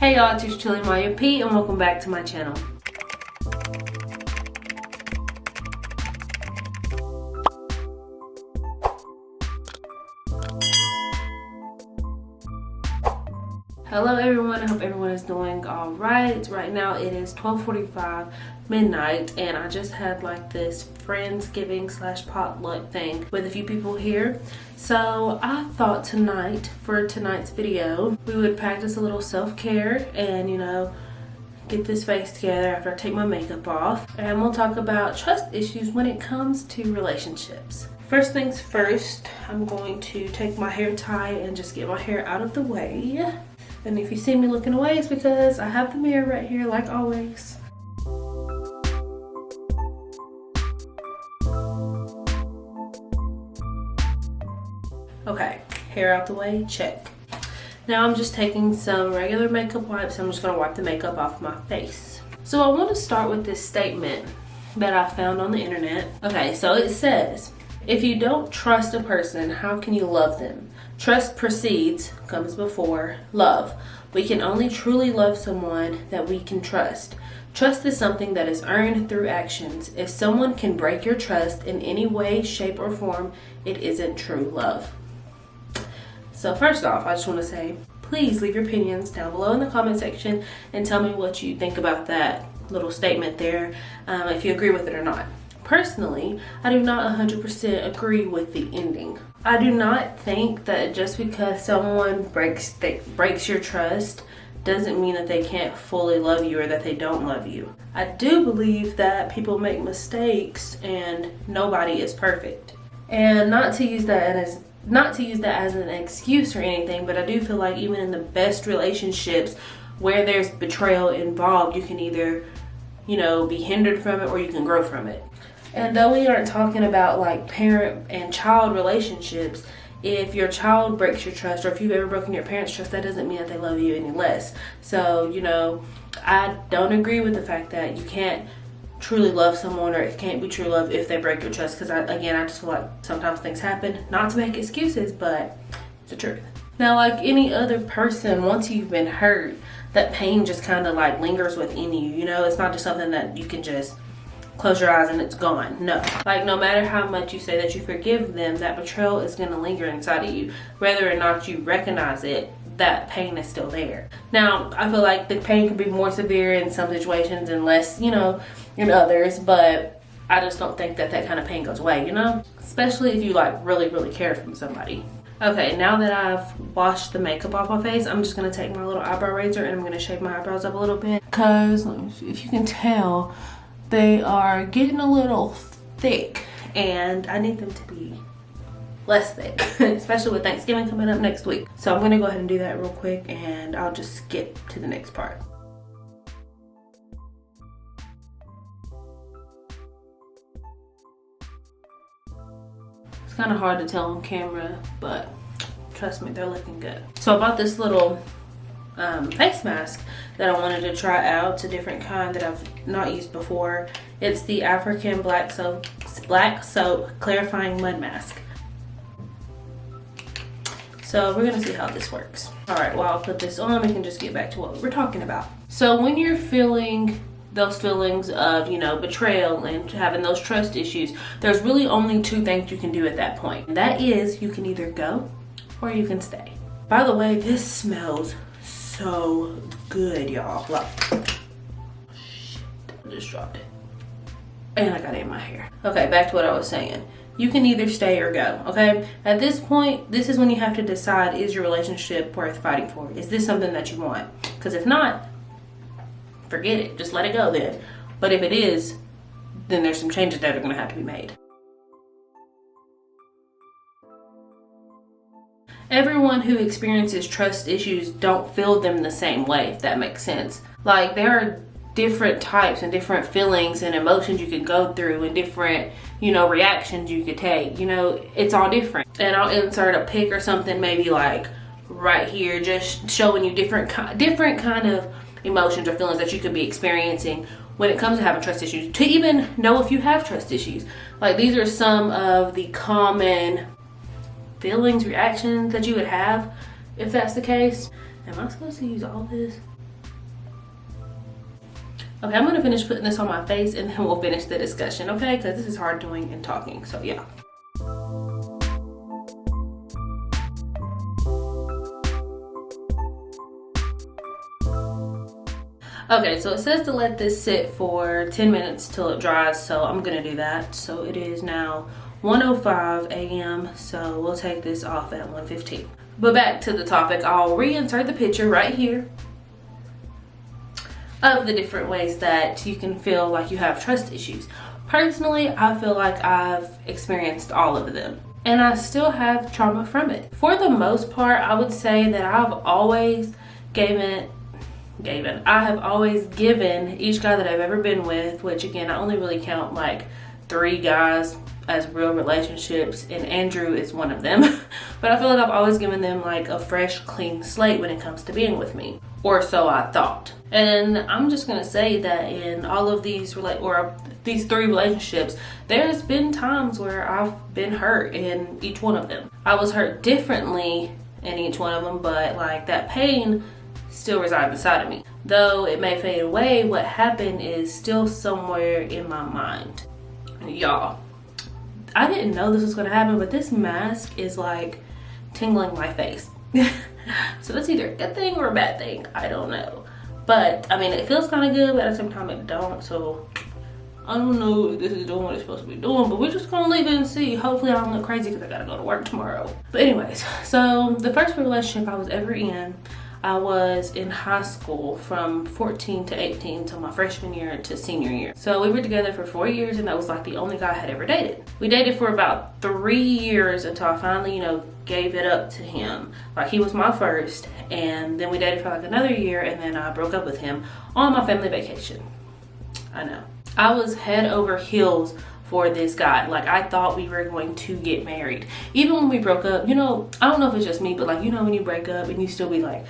Hey y'all, it's 𝗙𝗫𝗠𝗠𝗘𝗡 and welcome back to my channel. Hello everyone, I hope everyone is doing all right. Right now it is 12:45 midnight and I just had like this Friendsgiving / potluck thing with a few people here. So I thought for tonight's video we would practice a little self-care and get this face together after I take my makeup off, and we'll talk about trust issues when it comes to relationships. First things first, I'm going to take my hair tie and just get my hair out of the way. And if you see me looking away, it's because I have the mirror right here like always. Okay, hair out the way, check. Now I'm just taking some regular makeup wipes. I'm just gonna wipe the makeup off my face. So I want to start with this statement that I found on the internet. Okay, so it says, if you don't trust a person, how can you love them? Trust comes before love. We can only truly love someone that we can trust. Trust is something that is earned through actions. If someone can break your trust in any way, shape, or form, it isn't true love. So first off, I just want to say, please leave your opinions down below in the comment section and tell me what you think about that little statement there, if you agree with it or not. Personally, I do not 100% agree with the ending. I do not think that just because someone breaks your trust doesn't mean that they can't fully love you or that they don't love you. I do believe that people make mistakes and nobody is perfect. And not to use that as an excuse or anything, but I do feel like even in the best relationships where there's betrayal involved, you can either, be hindered from it or you can grow from it. And though we aren't talking about like parent and child relationships, if your child breaks your trust or if you've ever broken your parents' trust, that doesn't mean that they love you any less. So, I don't agree with the fact that you can't truly love someone or it can't be true love if they break your trust, because I just feel like sometimes things happen, not to make excuses, but it's the truth. Now, like any other person, once you've been hurt, that pain just kind of like lingers within you. It's not just something that you can just close your eyes and it's gone. No, like no matter how much you say that you forgive them, that betrayal is going to linger inside of you. Whether or not you recognize it, that pain is still there. Now, I feel like the pain can be more severe in some situations and less, in others, but I just don't think that kind of pain goes away, especially if you like really, really care from somebody. Okay, now that I've washed the makeup off my face, I'm just going to take my little eyebrow razor and I'm going to shave my eyebrows up a little bit, because if you can tell, they are getting a little thick and I need them to be less thick, especially with Thanksgiving coming up next week. So I'm gonna go ahead and do that real quick and I'll just skip to the next part. It's kind of hard to tell on camera, but trust me, they're looking good. So I bought this little face mask that I wanted to try out. It's a different kind that I've not used before. It's the African black soap clarifying mud mask. So we're gonna see how this works. All right, well, I'll put this on. We can just get back to what we're talking about. So when you're feeling those feelings of, betrayal and having those trust issues, there's really only two things you can do at that point. And that is, you can either go or you can stay. By the way, this smells so good, y'all. Look. Shit, I just dropped it. And I got it in my hair. Okay, back to what I was saying. You can either stay or go, okay? At this point, this is when you have to decide, is your relationship worth fighting for? Is this something that you want? Because if not, forget it. Just let it go then. But if it is, then there's some changes that are going to have to be made. Everyone who experiences trust issues don't feel them the same way, if that makes sense. Like, there are different types and different feelings and emotions you could go through and different, reactions you could take. It's all different. And I'll insert a pic or something maybe like right here, just showing you different kind of emotions or feelings that you could be experiencing when it comes to having trust issues, to even know if you have trust issues. Like, these are some of the common feelings, reactions that you would have if that's the case. Am I supposed to use all this? Okay, I'm gonna finish putting this on my face and then we'll finish the discussion, okay? Because this is hard doing and talking, so yeah. Okay, so it says to let this sit for 10 minutes till it dries, so I'm gonna do that. So it is now 1:05 a.m., so we'll take this off at 1:15. But back to the topic, I'll reinsert the picture right here of the different ways that you can feel like you have trust issues. Personally, I feel like I've experienced all of them, and I still have trauma from it. For the most part, I would say that I've always given each guy that I've ever been with, which again, I only really count like 3 guys as real relationships, and Andrew is one of them. But I feel like I've always given them like a fresh, clean slate when it comes to being with me, or so I thought. And I'm just gonna say that in all of these these 3 relationships, there's been times where I've been hurt in each one of them. I was hurt differently in each one of them, but like that pain still resides inside of me. Though it may fade away, what happened is still somewhere in my mind. Y'all, I didn't know this was gonna happen, but this mask is like tingling my face. So that's either a good thing or a bad thing, I don't know. But I mean, it feels kind of good, but at the same time it don't. So I don't know if this is doing what it's supposed to be doing, but we're just gonna leave it and see. Hopefully I don't look crazy because I gotta go to work tomorrow. But anyways, so the first relationship I was ever in, I was in high school from 14 to 18 till my freshman year to senior year. So we were together for 4 years, and that was like the only guy I had ever dated. We dated for about 3 years until I finally, you know, gave it up to him. Like, he was my first, and then we dated for like another year, and then I broke up with him on my family vacation. I know. I was head over heels for this guy. Like, I thought we were going to get married. Even when we broke up, you know, I don't know if it's just me, but like, you know, when you break up and you still be like,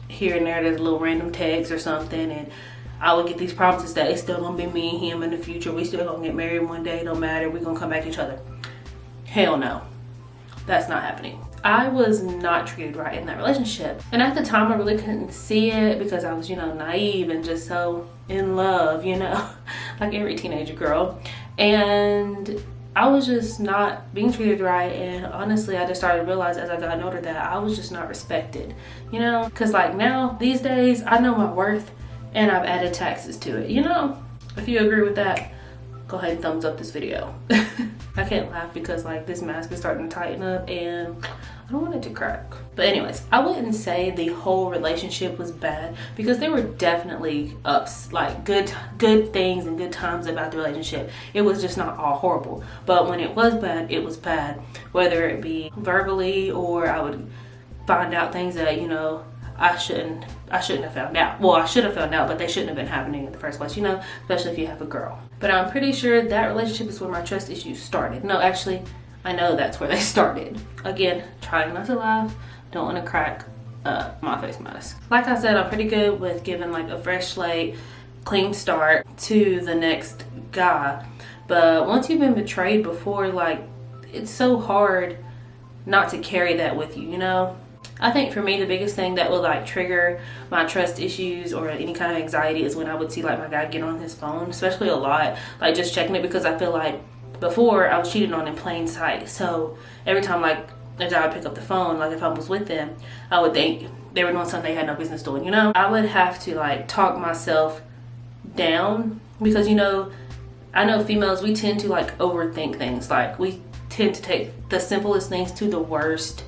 here and there, there's a little random text or something, and I would get these promises that it's still gonna be me and him in the future. We still gonna get married one day, no matter. We're gonna come back to each other. Hell no. That's not happening. I was not treated right in that relationship. And at the time, I really couldn't see it because I was, you know, naive and just so in love, you know, like every teenager girl. And I was just not being treated right, and honestly I just started to realize as I got older that I was just not respected, you know, because like now these days I know my worth and I've added taxes to it, you know. If you agree with that, go ahead and thumbs up this video. I can't laugh because like this mask is starting to tighten up and I don't want it to crack. But anyways, I wouldn't say the whole relationship was bad because there were definitely ups, like good things and good times about the relationship. It was just not all horrible. But when it was bad, it was bad. Whether it be verbally, or I would find out things that, you know, I shouldn't have found out. Well, I should have found out, but they shouldn't have been happening in the first place, you know, especially if you have a girl. But I'm pretty sure that relationship is where my trust issues started. No, actually, I know that's where they started. Again, trying not to laugh, don't want to crack my face mask. Like I said, I'm pretty good with giving like a fresh slate, clean start to the next guy. But once you've been betrayed before, like, it's so hard not to carry that with you, you know? I think for me, the biggest thing that would like trigger my trust issues or any kind of anxiety is when I would see like my guy get on his phone, especially a lot, like just checking it, because I feel like before I was cheated on in plain sight. So every time like if I would pick up the phone, like if I was with them, I would think they were doing something they had no business doing, you know? I would have to like talk myself down because, you know, I know females, we tend to like overthink things. Like we tend to take the simplest things to the worst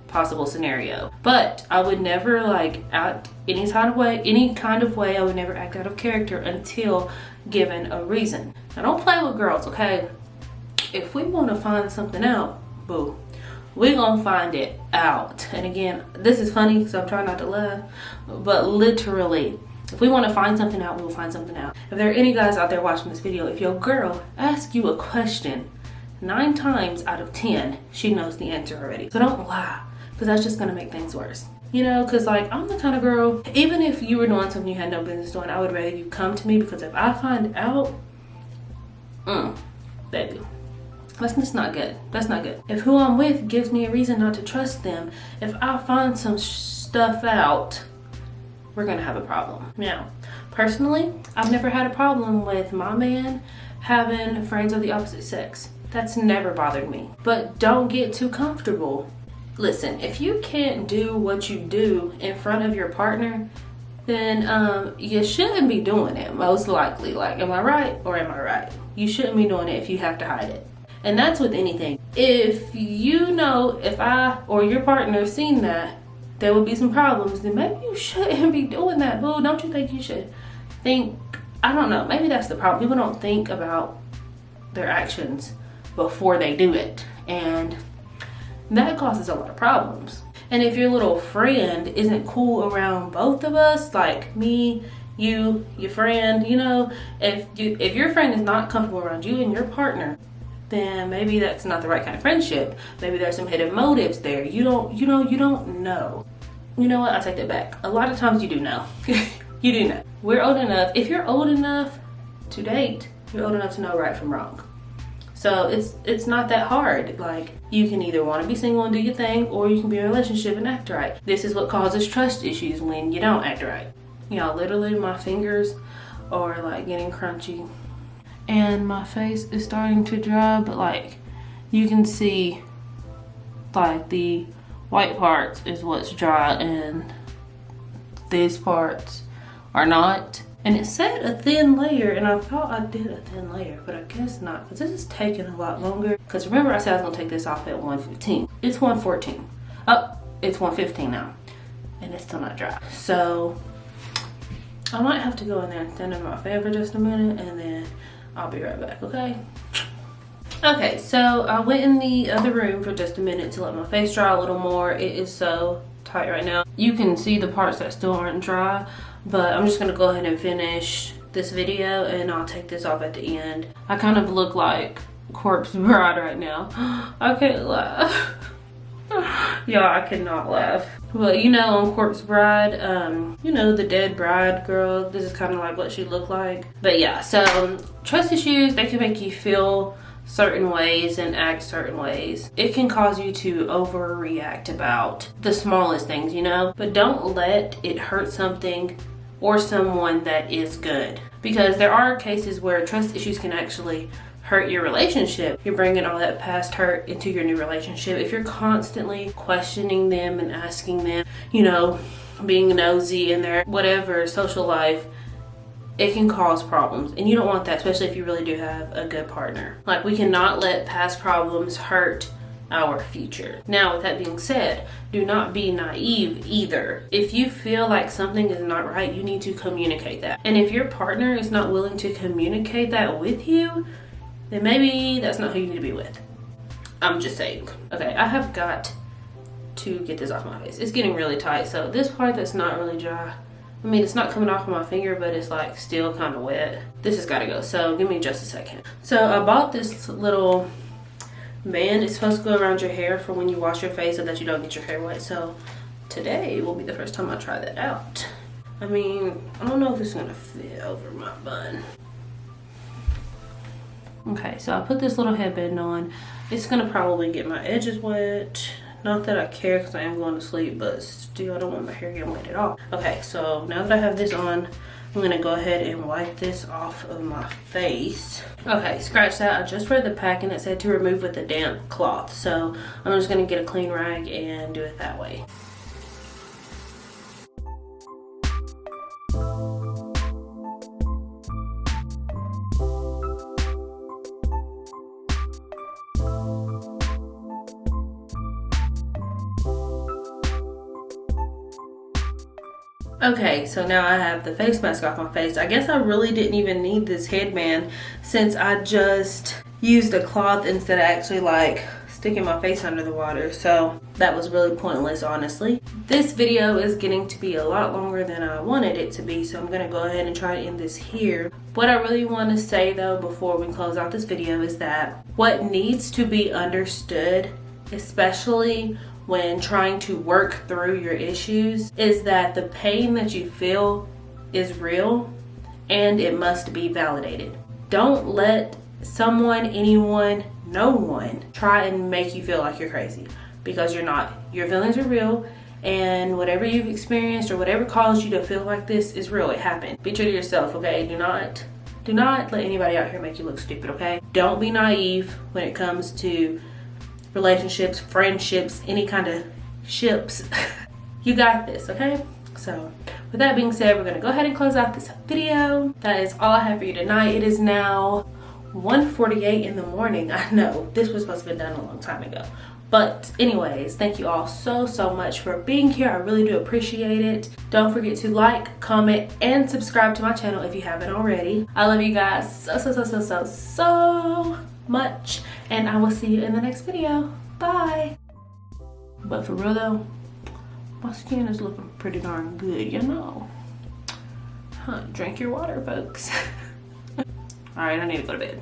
possible scenario. But I would never like act any kind of way. I would never act out of character until given a reason. Now don't play with girls, okay? If we want to find something out, boo, we're gonna find it out. And again, this is funny because I'm trying not to laugh, but literally, if we want to find something out, we will find something out. If there are any guys out there watching this video, if your girl asks you a question, 9 times out of 10, she knows the answer already. So don't lie, because that's just gonna make things worse. You know, because like I'm the kind of girl, even if you were doing something you had no business doing, I would rather you come to me, because if I find out, baby, that's just not good. That's not good. If who I'm with gives me a reason not to trust them, if I find some stuff out, we're gonna have a problem. Now, Personally, I've never had a problem with my man having friends of the opposite sex. That's never bothered me. But don't get too comfortable. Listen, if you can't do what you do in front of your partner, then you shouldn't be doing it, most likely. Like, am I right or am I right? You shouldn't be doing it if you have to hide it. And that's with anything. If you know, if I or your partner seen that there would be some problems, then maybe you shouldn't be doing that, boo. Don't you think you should think, I don't know, maybe that's the problem. People don't think about their actions before they do it. And that causes a lot of problems. And if your little friend isn't cool around both of us, like me, you, your friend, you know, if your friend is not comfortable around you and your partner, then maybe that's not the right kind of friendship. Maybe there's some hidden motives there. You don't know. You know what? I take that back. A lot of times you do know. You do know. We're old enough. If you're old enough to date, you're old enough to know right from wrong. So it's not that hard. Like, you can either want to be single and do your thing, or you can be in a relationship and act right. This is what causes trust issues when you don't act right. You know, literally my fingers are like getting crunchy and my face is starting to dry, but like you can see like the white parts is what's dry and these parts are not. And it said a thin layer, and I thought I did a thin layer, but I guess not, because this is taking a lot longer. Because remember I said I was gonna take this off at 1:15. It's 1:14. Oh, it's 1:15 now, and it's still not dry. So I might have to go in there and stand in my fan for just a minute, and then I'll be right back, okay? Okay, so I went in the other room for just a minute to let my face dry a little more. It is so tight right now. You can see the parts that still aren't dry, but I'm just gonna go ahead and finish this video and I'll take this off at the end. I kind of look like corpse bride right now. I can't laugh. Y'all, I cannot laugh. Well, you know, on Corpse Bride, you know, the dead bride girl, this is kind of like what she looked like. But yeah, so trust issues, they can make you feel certain ways and act certain ways. It can cause you to overreact about the smallest things, you know, but don't let it hurt something or someone that is good, because there are cases where trust issues can actually hurt your relationship. You're bringing all that past hurt into your new relationship. If you're constantly questioning them and asking them, you know, being nosy in their whatever social life, it can cause problems, and you don't want that, especially if you really do have a good partner. Like, we cannot let past problems hurt our future. Now, with that being said, do not be naive either. If you feel like something is not right, you need to communicate that. And if your partner is not willing to communicate that with you, then maybe that's not who you need to be with. I'm just saying. Okay, I have got to get this off my face. It's getting really tight, so this part that's not really dry, I mean, it's not coming off of my finger, but it's like still kind of wet. This has got to go, so give me just a second. So I bought this little band. It's supposed to go around your hair for when you wash your face so that you don't get your hair wet. So today will be the first time I try that out. I mean, I don't know if it's gonna fit over my bun. Okay, so I put this little headband on. It's gonna probably get my edges wet. Not that I care, because I am going to sleep, but still I don't want my hair getting wet at all. Okay, so now that I have this on, I'm gonna go ahead and wipe this off of my face. Okay, scratch that. I just read the pack and it said to remove with a damp cloth. So I'm just gonna get a clean rag and do it that way. Okay, so now I have the face mask off my face. I guess I really didn't even need this headband since I just used a cloth instead of actually like sticking my face under the water. So that was really pointless, honestly. This video is getting to be a lot longer than I wanted it to be, so I'm gonna go ahead and try to end this here. What I really want to say though before we close out this video is that what needs to be understood, especially when trying to work through your issues, is that the pain that you feel is real and it must be validated. Don't let someone, anyone, no one try and make you feel like you're crazy, because you're not. Your feelings are real and whatever you've experienced or whatever caused you to feel like this is real. It happened. Be true to yourself, okay? Do not let anybody out here make you look stupid, okay? Don't be naive when it comes to relationships, friendships, any kind of ships. You got this, okay? So with that being said, we're gonna go ahead and close out this video. That is all I have for you tonight. It is now 1:48 in the morning. I know this was supposed to be done a long time ago, but anyways, thank you all so much for being here. I really do appreciate it. Don't forget to like, comment, and subscribe to my channel if you haven't already. I love you guys so much, and I will see you in the next video. Bye. But for real though, my skin is looking pretty darn good, you know. Drink your water, folks. All right, I need to go to bed.